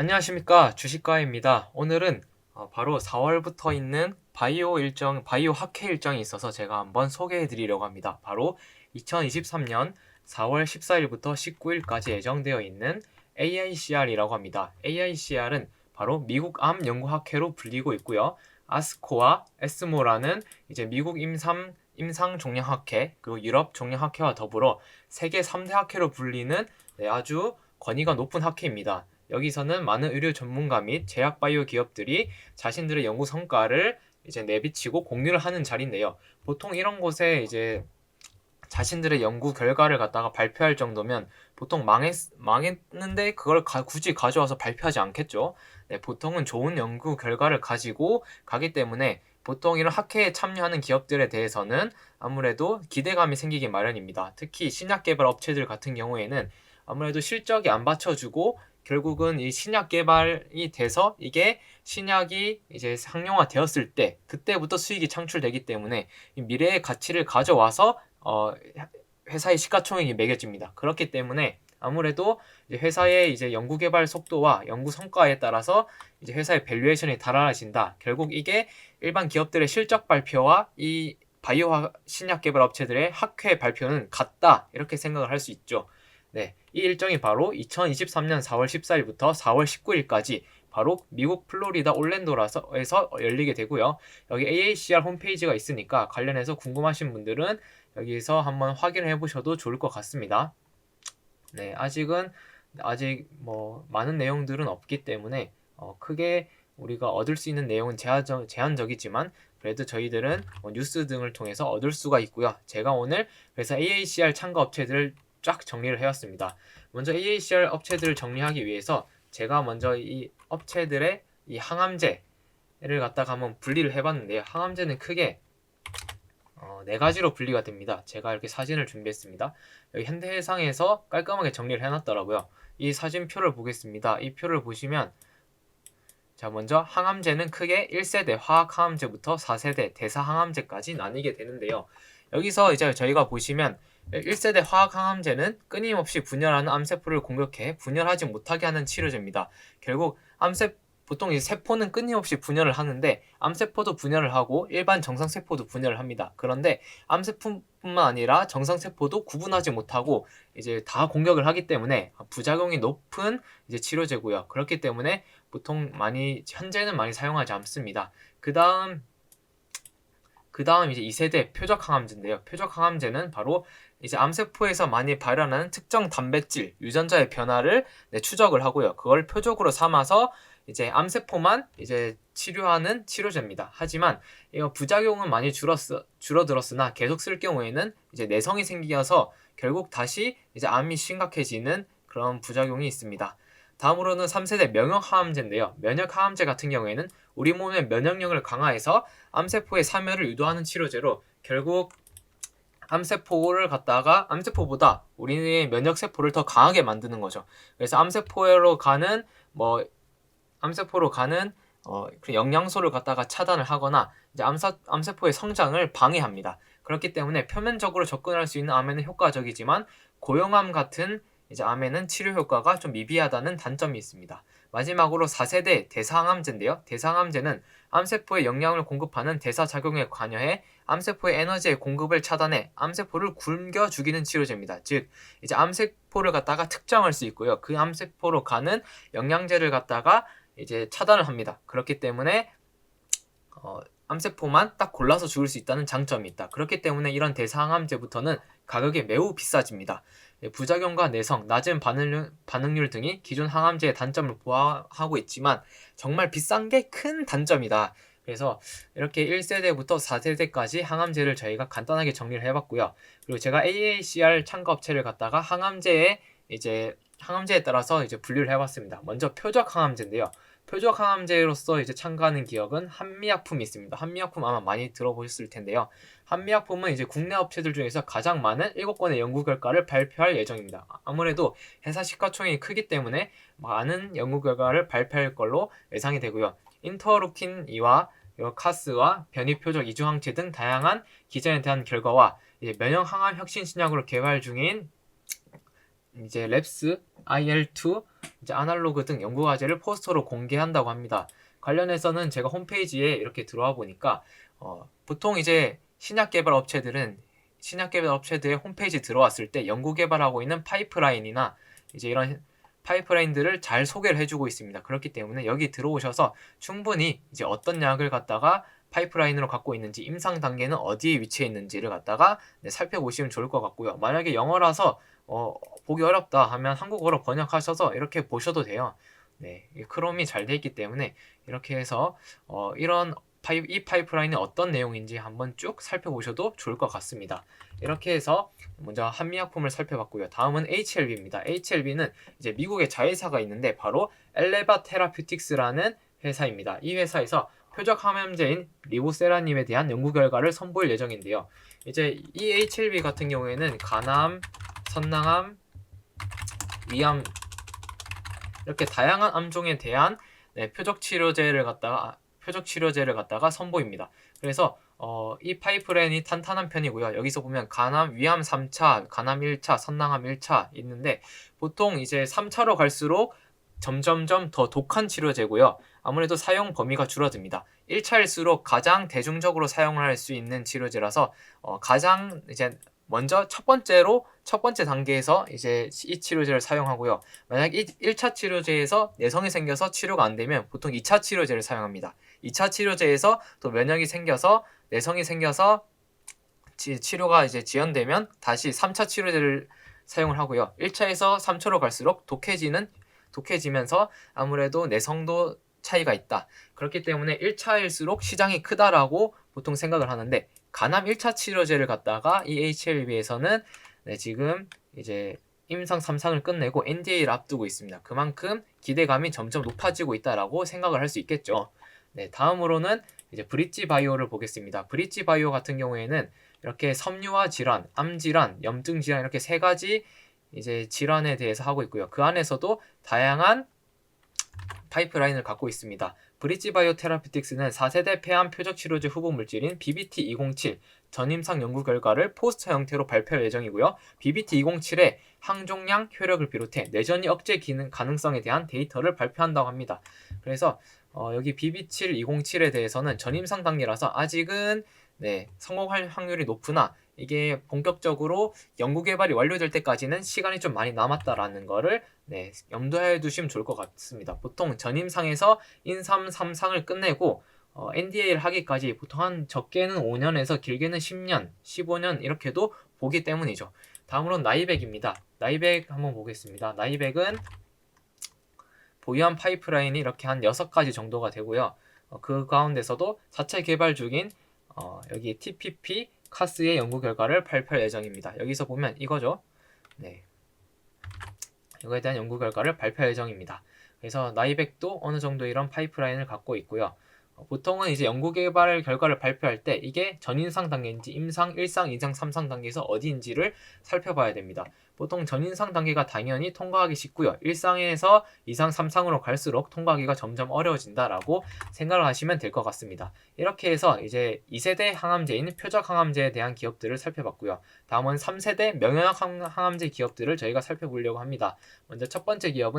안녕하십니까, 주식가입니다. 오늘은 바로 4월부터 있는 바이오 학회 일정이 있어서 제가 한번 소개해 드리려고 합니다. 바로 2023년 4월 14일부터 19일까지 예정되어 있는 AICR이라고 합니다. AICR은 바로 미국 암 연구학회로 불리고 있고요. 아스코와 에스모라는 이제 미국 임상 종양학회, 그리고 유럽 종양학회와 더불어 세계 3대 학회로 불리는 아주 권위가 높은 학회입니다. 여기서는 많은 의료 전문가 및 제약 바이오 기업들이 자신들의 연구 성과를 이제 내비치고 공유를 하는 자리인데요. 보통 이런 곳에 이제 자신들의 연구 결과를 갖다가 발표할 정도면 보통 망했는데 그걸 굳이 가져와서 발표하지 않겠죠. 네, 보통은 좋은 연구 결과를 가지고 가기 때문에 보통 이런 학회에 참여하는 기업들에 대해서는 아무래도 기대감이 생기기 마련입니다. 특히 신약 개발 업체들 같은 경우에는 아무래도 실적이 안 받쳐주고 결국은 이 신약 개발이 돼서 이게 신약이 이제 상용화 되었을 때 그때부터 수익이 창출되기 때문에 미래의 가치를 가져와서 회사의 시가총액이 매겨집니다. 그렇기 때문에 아무래도 이제 회사의 이제 연구개발 속도와 연구 성과에 따라서 이제 회사의 밸류에이션이 달라진다. 결국 이게 일반 기업들의 실적 발표와 이 바이오 신약 개발 업체들의 학회 발표는 같다. 이렇게 생각을 할 수 있죠. 네, 이 일정이 바로 2023년 4월 14일부터 4월 19일까지 바로 미국 플로리다 올랜도에서 열리게 되고요. 여기 AACR 홈페이지가 있으니까 관련해서 궁금하신 분들은 여기서 한번 확인을 해보셔도 좋을 것 같습니다. 네, 아직 뭐 많은 내용들은 없기 때문에 크게 우리가 얻을 수 있는 내용은 제한적이지만 그래도 저희들은 뉴스 등을 통해서 얻을 수가 있고요. 제가 오늘 그래서 AACR 참가 업체들을 쫙 정리를 해왔습니다. 먼저 AACR 업체들을 정리하기 위해서 제가 먼저 이 업체들의 이 항암제를 갖다가 한번 분리를 해봤는데요. 항암제는 크게 네 가지로 분리가 됩니다. 제가 이렇게 사진을 준비했습니다. 여기 현대해상에서 깔끔하게 정리를 해놨더라고요. 이 사진표를 보겠습니다. 이 표를 보시면 자, 먼저 항암제는 크게 1세대 화학항암제부터 4세대 대사항암제까지 나뉘게 되는데요. 여기서 이제 저희가 보시면 1세대 화학항암제는 끊임없이 분열하는 암세포를 공격해 분열하지 못하게 하는 치료제입니다. 결국 보통 이 세포는 끊임없이 분열을 하는데 암세포도 분열을 하고 일반 정상세포도 분열을 합니다. 그런데 암세포뿐만 아니라 정상세포도 구분하지 못하고 이제 다 공격을 하기 때문에 부작용이 높은 이제 치료제고요. 그렇기 때문에 보통 현재는 많이 사용하지 않습니다. 그 다음 이제 2세대 표적항암제인데요. 표적항암제는 바로 이제 암세포에서 많이 발현하는 특정 단백질, 유전자의 변화를 추적을 하고요. 그걸 표적으로 삼아서 이제 암세포만 이제 치료하는 치료제입니다. 하지만 이거 부작용은 많이 줄어들었으나 계속 쓸 경우에는 이제 내성이 생기어서 결국 다시 이제 암이 심각해지는 그런 부작용이 있습니다. 다음으로는 3세대 면역항암제인데요. 면역항암제 같은 경우에는 우리 몸의 면역력을 강화해서 암세포의 사멸을 유도하는 치료제로 결국 암세포보다 우리의 면역세포를 더 강하게 만드는 거죠. 그래서 암세포로 가는 그 영양소를 갖다가 차단을 하거나 이제 암세포의 성장을 방해합니다. 그렇기 때문에 표면적으로 접근할 수 있는 암에는 효과적이지만 고용암 같은 이제 암에는 치료 효과가 좀 미비하다는 단점이 있습니다. 마지막으로 4세대 대사항암제인데요. 대사항암제는 암세포에 영양을 공급하는 대사작용에 관여해 암세포의 에너지의 공급을 차단해 암세포를 굶겨 죽이는 치료제입니다. 즉 이제 암세포를 갖다가 특정할 수 있고요. 그 암세포로 가는 영양제를 갖다가 이제 차단을 합니다. 그렇기 때문에 암세포만 딱 골라서 죽일 수 있다는 장점이 있다. 그렇기 때문에 이런 대사항암제부터는 가격이 매우 비싸집니다. 부작용과 내성, 낮은 반응률 등이 기존 항암제의 단점을 보완하고 있지만 정말 비싼 게 큰 단점이다. 그래서 이렇게 1세대부터 4세대까지 항암제를 저희가 간단하게 정리를 해봤고요. 그리고 제가 AACR 참가 업체를 갖다가 항암제에 따라서 이제 분류를 해봤습니다. 먼저 표적 항암제인데요. 표적 항암제로서 이제 참가하는 기업은 한미약품이 있습니다. 한미약품 아마 많이 들어보셨을 텐데요. 한미약품은 이제 국내 업체들 중에서 가장 많은 7건의 연구 결과를 발표할 예정입니다. 아무래도 회사 시가총액이 크기 때문에 많은 연구 결과를 발표할 걸로 예상이 되고요. 인터루킨 2와 카스와 변이표적 이중항체 등 다양한 기전에 대한 결과와 이제 면역 항암 혁신 신약으로 개발 중인 이제 랩스 IL2 이제 아날로그 등 연구 과제를 포스터로 공개한다고 합니다. 관련해서는 제가 홈페이지에 이렇게 들어와 보니까 보통 이제 신약 개발 업체들의 홈페이지 들어왔을 때 연구 개발하고 있는 파이프라인이나 이제 이런 파이프라인들을 잘 소개를 해주고 있습니다. 그렇기 때문에 여기 들어오셔서 충분히 이제 어떤 약을 갖다가 파이프라인으로 갖고 있는지, 임상 단계는 어디에 위치해 있는지를 갖다가 살펴보시면 좋을 것 같고요. 만약에 영어라서 보기 어렵다 하면 한국어로 번역하셔서 이렇게 보셔도 돼요. 네, 크롬이 잘 돼 있기 때문에 이렇게 해서 이 파이프라인이 어떤 내용인지 한번 쭉 살펴보셔도 좋을 것 같습니다. 이렇게 해서 먼저 한미약품을 살펴봤고요. 다음은 HLB입니다. HLB는 이제 미국의 자회사가 있는데 바로 엘레바 테라퓨틱스라는 회사입니다. 이 회사에서 표적 감염제인 리보세라님에 대한 연구 결과를 선보일 예정인데요. 이제 이 HLB 같은 경우에는 간암, 선낭암, 위암 이렇게 다양한 암종에 대한 표적 치료제를 갖다가 선보입니다. 그래서 이 파이프라인이 탄탄한 편이고요. 여기서 보면 간암, 위암 3차, 간암 1차, 선낭암 1차 있는데 보통 이제 3차로 갈수록 점점점 더 독한 치료제고요. 아무래도 사용 범위가 줄어듭니다. 1차일수록 가장 대중적으로 사용을 할 수 있는 치료제라서 가장 이제 먼저 첫 번째 단계에서 이제 이 치료제를 사용하고요. 만약 1차 치료제에서 내성이 생겨서 치료가 안 되면 보통 2차 치료제를 사용합니다. 2차 치료제에서 또 면역이 생겨서 내성이 생겨서 치료가 이제 지연되면 다시 3차 치료제를 사용을 하고요. 1차에서 3차로 갈수록 독해지면서 아무래도 내성도 차이가 있다. 그렇기 때문에 1차일수록 시장이 크다라고 보통 생각을 하는데 간암 1차 치료제를 갖다가 이 HLB에서는 지금 이제 임상 3상을 끝내고 NDA를 앞두고 있습니다. 그만큼 기대감이 점점 높아지고 있다라고 생각을 할 수 있겠죠. 네, 다음으로는 이제 브릿지 바이오를 보겠습니다. 브릿지 바이오 같은 경우에는 이렇게 섬유화 질환, 암 질환, 염증 질환 이렇게 세 가지 이제 질환에 대해서 하고 있고요. 그 안에서도 다양한 파이프라인을 갖고 있습니다. 브릿지 바이오 테라피틱스는 4세대 폐암 표적 치료제 후보 물질인 BBT207 전임상 연구 결과를 포스터 형태로 발표할 예정이고요. BBT207의 항종양 효력을 비롯해 뇌전이 억제 기능 가능성에 대한 데이터를 발표한다고 합니다. 그래서 여기 BB7207에 대해서는 전임상 단계라서 아직은 성공할 확률이 높으나 이게 본격적으로 연구 개발이 완료될 때까지는 시간이 좀 많이 남았다라는 거를 염두해 두시면 좋을 것 같습니다. 보통 전임상에서 인삼 3상을 끝내고 NDA를 하기까지 보통 한 적게는 5년에서 길게는 10년, 15년 이렇게도 보기 때문이죠. 다음으로는 나이백입니다. 나이백 한번 보겠습니다. 나이백은 보유한 파이프라인이 이렇게 한 6가지 정도가 되고요. 그 가운데서도 자체 개발 중인 여기 TPP 카스의 연구 결과를 발표할 예정입니다. 여기서 보면 이거죠. 이거에 대한 연구 결과를 발표할 예정입니다. 그래서 나이백도 어느 정도 이런 파이프라인을 갖고 있고요. 보통은 이제 연구 개발 결과를 발표할 때 이게 전인상 단계인지 임상 1상, 2상, 3상 단계에서 어디인지를 살펴봐야 됩니다. 보통 전인상 단계가 당연히 통과하기 쉽고요. 1상에서 2상, 3상으로 갈수록 통과하기가 점점 어려워진다라고 생각을 하시면 될 것 같습니다. 이렇게 해서 이제 2세대 항암제인 표적 항암제에 대한 기업들을 살펴봤고요. 다음은 3세대 명형학 항암제 기업들을 저희가 살펴보려고 합니다. 먼저 첫 번째 기업은